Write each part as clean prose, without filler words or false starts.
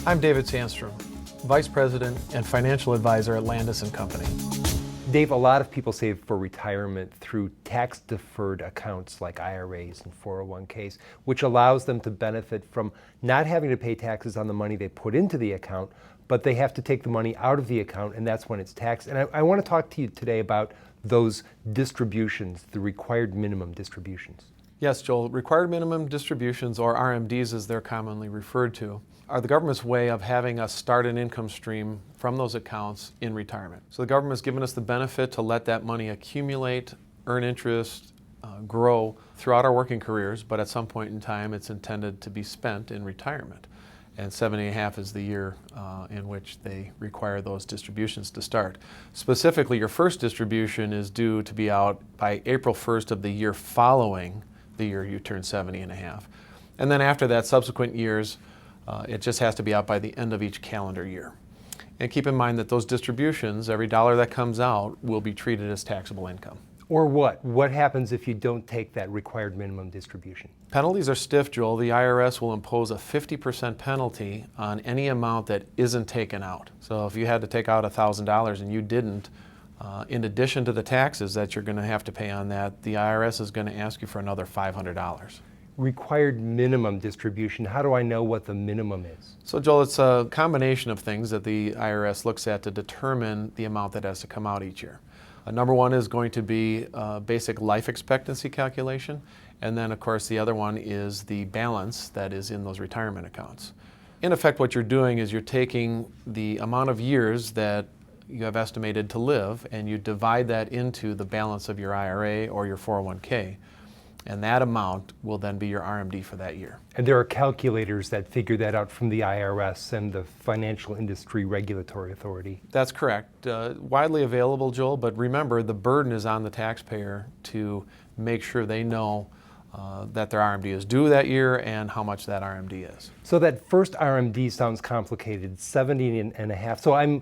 I'm David Sandstrom, Vice President and Financial Advisor at Landaas Company. Dave, a lot of people save for retirement through tax-deferred accounts like IRAs and 401ks, which allows them to benefit from not having to pay taxes on the money they put into the account, but they have to take the money out of the account, and that's when it's taxed. And I want to talk to you today about those distributions, the required minimum distributions. Yes, Joel, required minimum distributions, or RMDs as they're commonly referred to, are the government's way of having us start an income stream from those accounts in retirement. So the government has given us the benefit to let that money accumulate, earn interest, grow throughout our working careers, but at some point in time it's intended to be spent in retirement. And 7.5 is the year in which they require those distributions to start. Specifically, your first distribution is due to be out by April 1st of the year following the year you turn 70.5. And then after that, subsequent years, it just has to be out by the end of each calendar year. And keep in mind that those distributions, every dollar that comes out, will be treated as taxable income. Or what? What happens if you don't take that required minimum distribution? Penalties are stiff, Joel. The IRS will impose a 50% penalty on any amount that isn't taken out. So if you had to take out $1,000 and you didn't, in addition to the taxes that you're going to have to pay on that, the IRS is going to ask you for another $500. Required minimum distribution, how do I know what the minimum is? So Joel, it's a combination of things that the IRS looks at to determine the amount that has to come out each year. Number one is going to be basic life expectancy calculation, and then of course the other one is the balance that is in those retirement accounts. In effect, what you're doing is you're taking the amount of years that you have estimated to live and you divide that into the balance of your IRA or your 401k. And that amount will then be your RMD for that year. And there are calculators that figure that out from the IRS and the Financial Industry Regulatory Authority. That's correct. Widely available, Joel, but remember the burden is on the taxpayer to make sure they know that their RMD is due that year and how much that RMD is. So that first RMD sounds complicated, 70.5. So I'm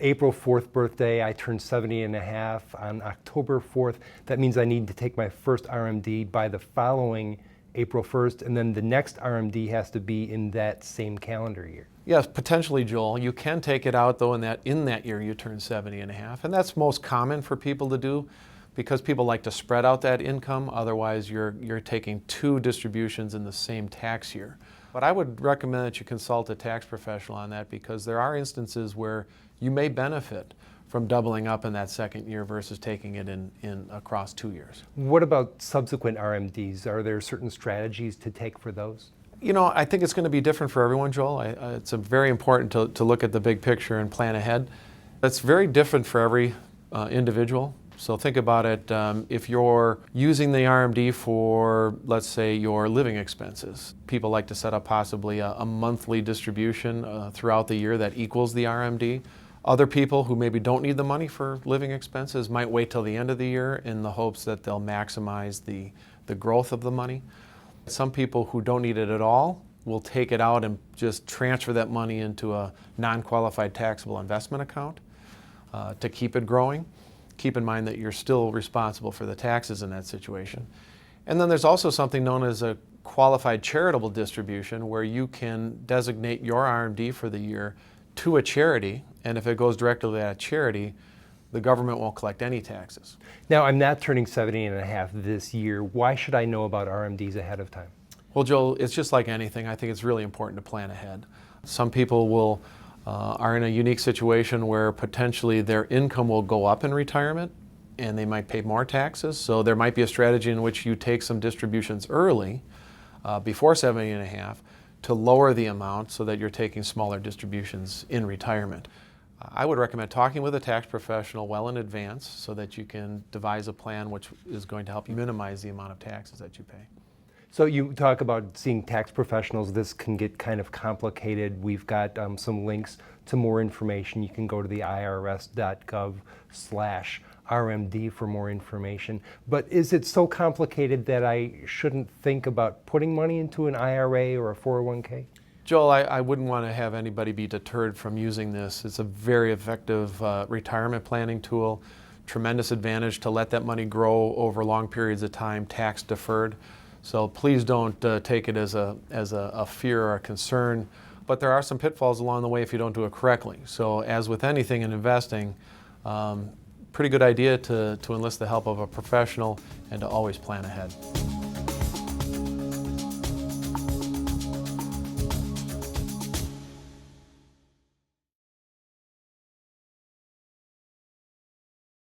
April 4th birthday, I turned 70.5 on October 4th. That means I need to take my first RMD by the following April 1st, and then the next RMD has to be in that same calendar year. Yes, potentially, Joel. You can take it out though in that year you turn 70.5, and that's most common for people to do, because people like to spread out that income. Otherwise, you're taking two distributions in the same tax year. But I would recommend that you consult a tax professional on that, because there are instances where you may benefit from doubling up in that second year versus taking it in across 2 years. What about subsequent RMDs? Are there certain strategies to take for those? You know, I think it's going to be different for everyone, Joel. It's very important to look at the big picture and plan ahead. It's very different for every individual. So think about it, if you're using the RMD for, let's say, your living expenses, people like to set up possibly a monthly distribution throughout the year that equals the RMD. Other people who maybe don't need the money for living expenses might wait till the end of the year in the hopes that they'll maximize the growth of the money. Some people who don't need it at all will take it out and just transfer that money into a non-qualified taxable investment account to keep it growing. Keep in mind that you're still responsible for the taxes in that situation. And then there's also something known as a qualified charitable distribution, where you can designate your RMD for the year to a charity, and if it goes directly to that charity, the government won't collect any taxes. Now, I'm not turning 70.5 this year. Why should I know about RMDs ahead of time? Well, Joel, it's just like anything. I think it's really important to plan ahead. Some people are in a unique situation where potentially their income will go up in retirement and they might pay more taxes. So there might be a strategy in which you take some distributions early, before 70.5, to lower the amount so that you're taking smaller distributions in retirement. I would recommend talking with a tax professional well in advance so that you can devise a plan which is going to help you minimize the amount of taxes that you pay. So you talk about seeing tax professionals. This can get kind of complicated. We've got some links to more information. You can go to the irs.gov/RMD for more information. But is it so complicated that I shouldn't think about putting money into an IRA or a 401k? Joel, I wouldn't want to have anybody be deterred from using this. It's a very effective retirement planning tool. Tremendous advantage to let that money grow over long periods of time, tax deferred. So please don't take it as a fear or a concern. but there are some pitfalls along the way if you don't do it correctly. So as with anything in investing, pretty good idea to enlist the help of a professional and to always plan ahead.